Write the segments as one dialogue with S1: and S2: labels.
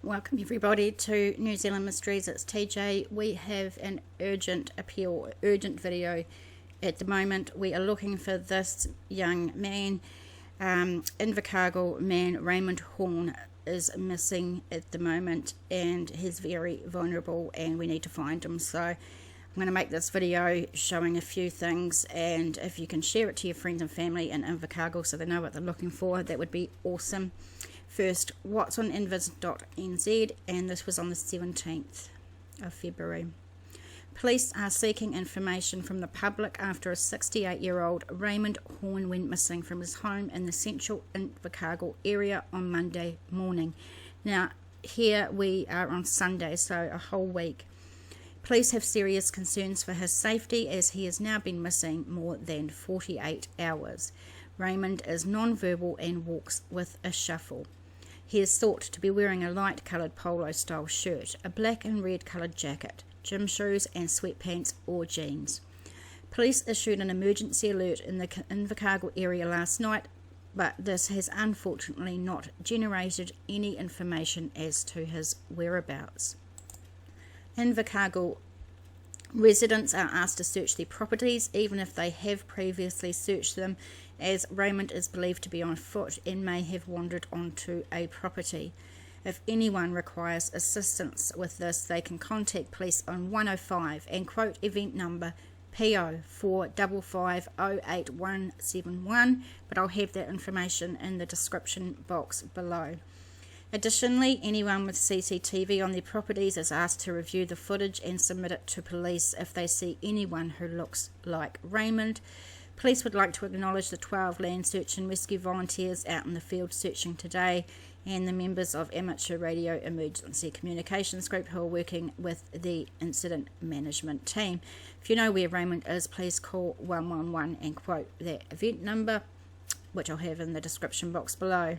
S1: Welcome everybody to New Zealand Mysteries. It's TJ. We have an urgent video at the moment. We are looking for this young man. Invercargill man Raymond Horn is missing at the moment and he's very vulnerable and we need to find him. So I'm going to make this video showing a few things, and if you can share it to your friends and family in Invercargill so they know what they're looking for, that would be awesome. First, what's on invis.nz, and this was on the 17th of February. Police are seeking information from the public after a 68-year-old Raymond Horn went missing from his home in the central Invercargill area on Monday morning. Now, here we are on Sunday, so a whole week. Police have serious concerns for his safety as he has now been missing more than 48 hours. Raymond is non-verbal and walks with a shuffle. He is thought to be wearing a light coloured polo style shirt, a black and red coloured jacket, gym shoes and sweatpants or jeans. Police issued an emergency alert in the Invercargill area last night, but this has unfortunately not generated any information as to his whereabouts. Invercargill residents are asked to search their properties even if they have previously searched them, as Raymond is believed to be on foot and may have wandered onto a property. If anyone requires assistance with this, they can contact police on 105 and quote event number PO 4550871, but I'll have that information in the description box below. Additionally, anyone with CCTV on their properties is asked to review the footage and submit it to police if they see anyone who looks like Raymond. Police would like to acknowledge the 12 land search and rescue volunteers out in the field searching today, and the members of Amateur Radio Emergency Communications Group who are working with the incident management team. If you know where Raymond is, please call 111 and quote that event number, which I'll have in the description box below.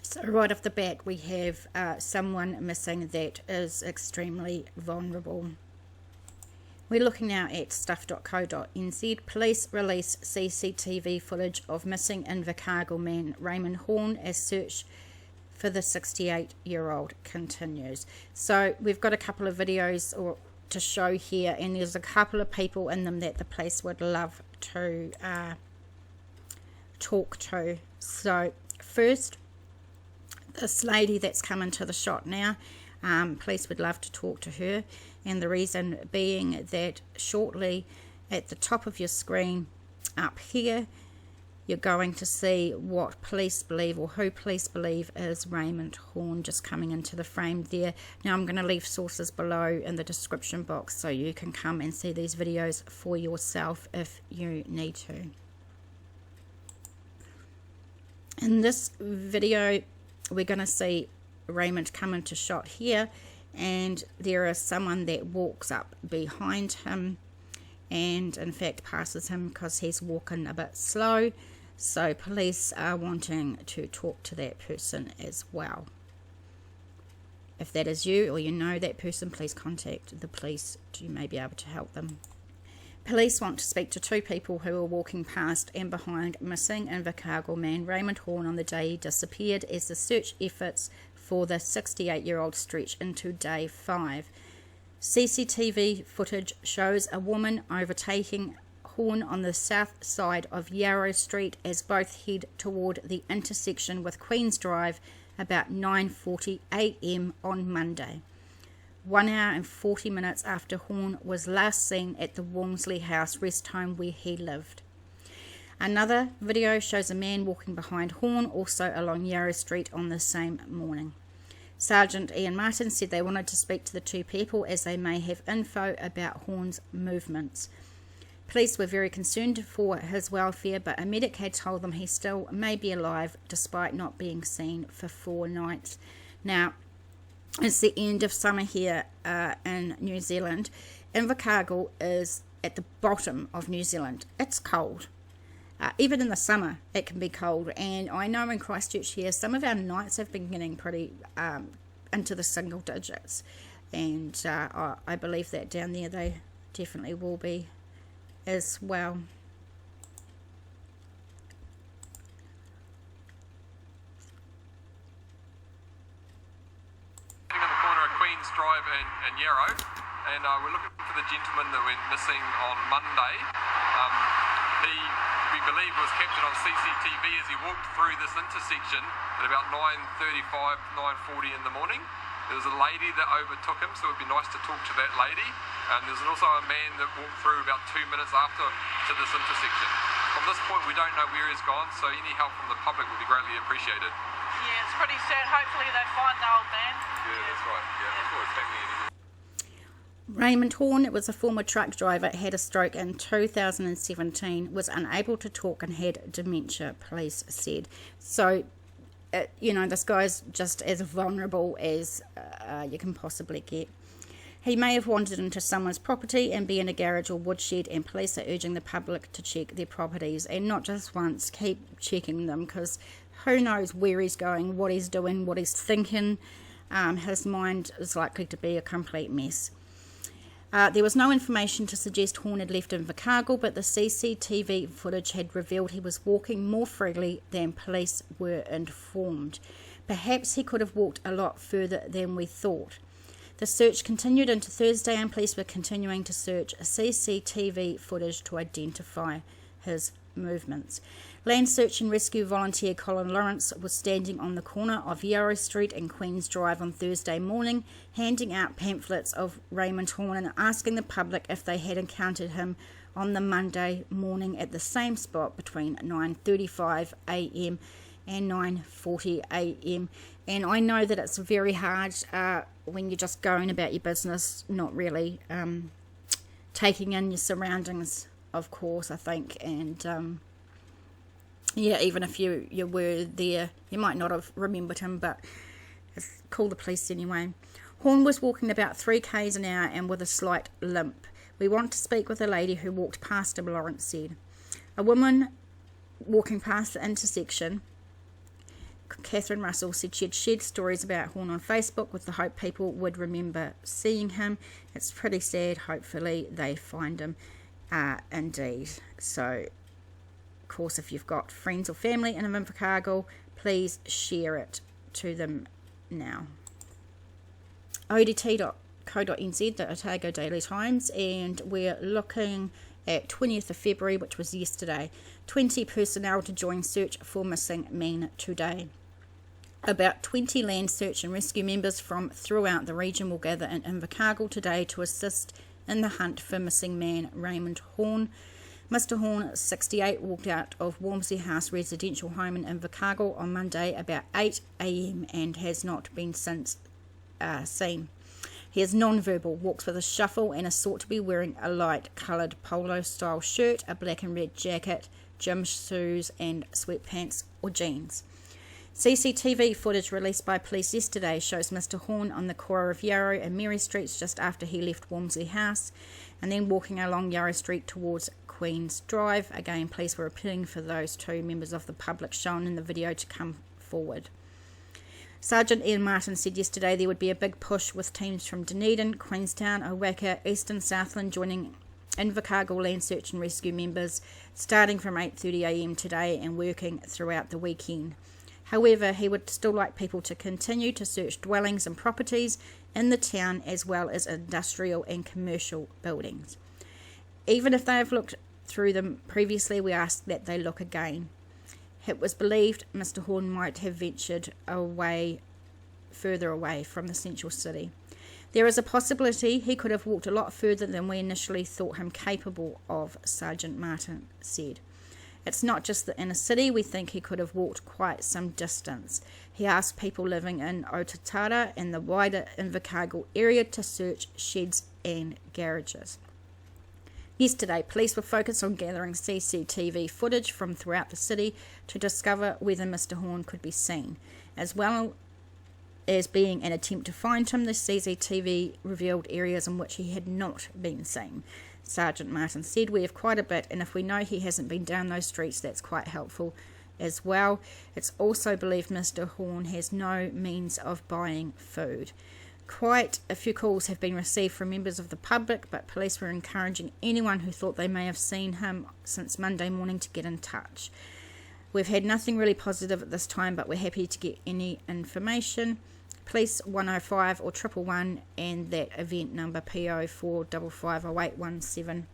S1: So right off the bat we have someone missing that is extremely vulnerable. We're looking now at stuff.co.nz. Police release CCTV footage of missing Invercargill man Raymond Horn as search for the 68-year-old continues. So we've got a couple of videos to show here, and there's a couple of people in them that the police would love to talk to. So first, this lady that's come into the shot now, police would love to talk to her, and the reason being that shortly at the top of your screen up here you're going to see what police believe, or who police believe is Raymond Horn, just coming into the frame there. Now I'm going to leave sources below in the description box so you can come and see these videos for yourself if you need to. In this video we're going to see Raymond come into shot here, and there is someone that walks up behind him and in fact passes him because he's walking a bit slow. So police are wanting to talk to that person as well. If that is you or you know that person, please contact the police. You may be able to help them. Police want to speak to two people who were walking past and behind missing Invercargill man Raymond Horn on the day he disappeared, as the search efforts for the 68-year-old stretch into day 5. CCTV footage shows a woman overtaking Horn on the south side of Yarrow Street as both head toward the intersection with Queen's Drive about 9:40 a.m. on Monday, 1 hour and 40 minutes after Horn was last seen at the Walmsley House rest home where he lived. Another video shows a man walking behind Horn, also along Yarrow Street on the same morning. Sergeant Ian Martin said they wanted to speak to the two people as they may have info about Horn's movements. Police were very concerned for his welfare, but a medic had told them he still may be alive despite not being seen for 4 nights. Now, it's the end of summer here in New Zealand. Invercargill is at the bottom of New Zealand. It's cold. Even in the summer it can be cold, and I know in Christchurch here some of our nights have been getting pretty into the single digits, and I believe that down there they definitely will be as well.
S2: drive in Yarrow, and we're looking for the gentleman that went missing on Monday. We believe was captured on CCTV as he walked through this intersection at about 9:35, 9:40 in the morning. There was a lady that overtook him, so it would be nice to talk to that lady. And there's also a man that walked through about 2 minutes after to this intersection. From this point, we don't know where he's gone, so any help from the public would be greatly appreciated.
S3: Yeah, it's pretty sad. Hopefully they find the old man.
S2: Yeah, that's right. Yeah, that's what it's happening.
S1: Raymond Horn was a former truck driver, had a stroke in 2017, was unable to talk and had dementia, police said. So, this guy's just as vulnerable as you can possibly get. He may have wandered into someone's property and be in a garage or woodshed, and police are urging the public to check their properties, and not just once, keep checking them, because who knows where he's going, what he's doing, what he's thinking. His mind is likely to be a complete mess. There was no information to suggest Horn had left Invercargill, but the CCTV footage had revealed he was walking more freely than police were informed. Perhaps he could have walked a lot further than we thought. The search continued into Thursday, and police were continuing to search CCTV footage to identify his movements. Land Search and Rescue volunteer Colin Lawrence was standing on the corner of Yarrow Street and Queen's Drive on Thursday morning, handing out pamphlets of Raymond Horn and asking the public if they had encountered him on the Monday morning at the same spot between 9:35 a.m. and 9:40 a.m. And I know that it's very hard when you're just going about your business, not really taking in your surroundings, of course, I think, and even if you were there, you might not have remembered him, but call the police anyway. Horn was walking about 3 k's an hour and with a slight limp. We want to speak with a lady who walked past him, Lawrence said. A woman walking past the intersection, Catherine Russell, said she had shared stories about Horn on Facebook with the hope people would remember seeing him. It's pretty sad. Hopefully they find him indeed. So, of course, if you've got friends or family in Invercargill, please share it to them now. odt.co.nz, the Otago Daily Times, and we're looking at 20th of February, which was yesterday. 20 personnel to join search for missing men today. About 20 land search and rescue members from throughout the region will gather in Invercargill today to assist in the hunt for missing man Raymond Horn. Mr. Horn, 68, walked out of Walmsley House residential home in Invercargill on Monday about 8 a.m. and has not been since seen. He is non-verbal, walks with a shuffle, and is thought to be wearing a light-coloured polo-style shirt, a black and red jacket, gym shoes and sweatpants or jeans. CCTV footage released by police yesterday shows Mr. Horn on the corner of Yarrow and Mary Streets just after he left Walmsley House, and then walking along Yarrow Street towards Queen's Drive. Again, police were appealing for those 2 members of the public shown in the video to come forward. Sergeant Ian Martin said yesterday there would be a big push with teams from Dunedin, Queenstown, Owaka, Eastern Southland joining Invercargill Land Search and Rescue members starting from 8:30 a.m. today and working throughout the weekend. However, he would still like people to continue to search dwellings and properties in the town as well as industrial and commercial buildings. Even if they have looked through them previously, we ask that they look again. It was believed Mr. Horn might have ventured further away from the central city. There is a possibility he could have walked a lot further than we initially thought him capable of, Sergeant Martin said. It's not just the inner city, we think he could have walked quite some distance. He asked people living in Otago and the wider Invercargill area to search sheds and garages. Yesterday, police were focused on gathering CCTV footage from throughout the city to discover whether Mr. Horn could be seen. As well as being an attempt to find him, the CCTV revealed areas in which he had not been seen. Sergeant Martin said, "We have quite a bit, and if we know he hasn't been down those streets, that's quite helpful as well. It's also believed Mr. Horn has no means of buying food." Quite a few calls have been received from members of the public, but police were encouraging anyone who thought they may have seen him since Monday morning to get in touch. "We've had nothing really positive at this time, but we're happy to get any information." Police 105 or 111, and that event number PO 4550817.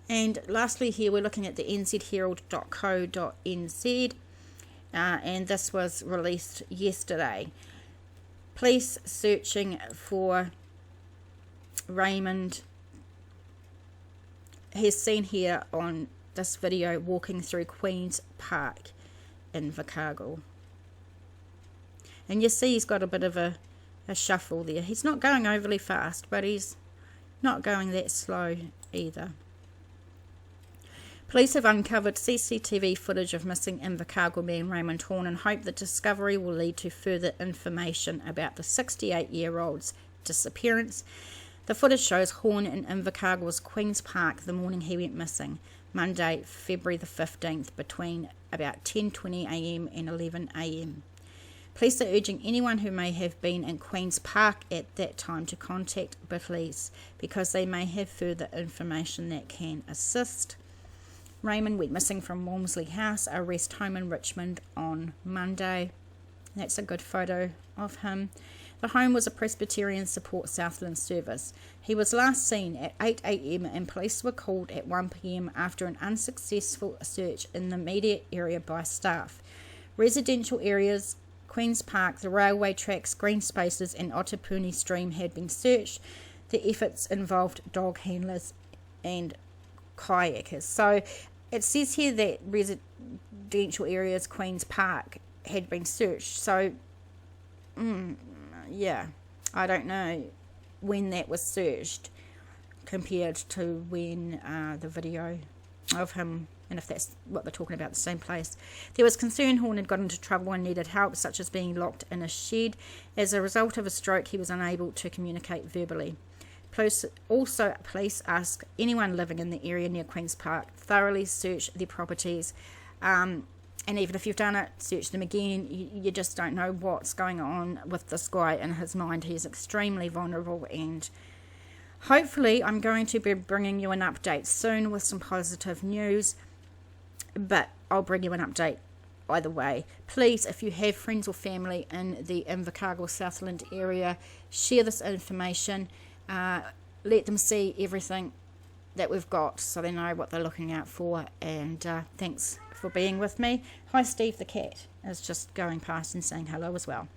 S1: And lastly here we're looking at the nzherald.co.nz, and this was released yesterday. Police searching for Raymond. He's seen here on this video walking through Queen's Park in Invercargill. And you see he's got a bit of a shuffle there. He's not going overly fast, but he's not going that slow either. Police have uncovered CCTV footage of missing Invercargill man Raymond Horn and hope the discovery will lead to further information about the 68-year-old's disappearance. The footage shows Horn in Invercargill's Queen's Park the morning he went missing, Monday, February the 15th, between about 10:20 a.m. and 11 a.m. Police are urging anyone who may have been in Queen's Park at that time to contact police because they may have further information that can assist. Raymond went missing from Walmsley House, a rest home in Richmond, on Monday. That's a good photo of him. The home was a Presbyterian Support Southland service. He was last seen at 8 a.m. and police were called at 1 p.m. after an unsuccessful search in the immediate area by staff. Residential areas, Queen's Park, the railway tracks, green spaces and Otapuni Stream had been searched. The efforts involved dog handlers and kayakers. So it says here that residential areas, Queen's Park, had been searched. So, yeah, I don't know when that was searched compared to when the video of him, and if that's what they're talking about, the same place. There was concern Horn had got into trouble and needed help, such as being locked in a shed. As a result of a stroke, he was unable to communicate verbally. Police ask anyone living in the area near Queen's Park thoroughly search their properties, and even if you've done it, search them again. You just don't know what's going on with this guy in his mind. He's extremely vulnerable, and hopefully I'm going to be bringing you an update soon with some positive news, but I'll bring you an update either way. Please, if you have friends or family in the Invercargill Southland area, share this information. Let them see everything that we've got so they know what they're looking out for. And thanks for being with me. Hi, Steve the cat is just going past and saying hello as well.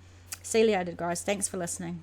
S1: See you later, guys. Thanks for listening.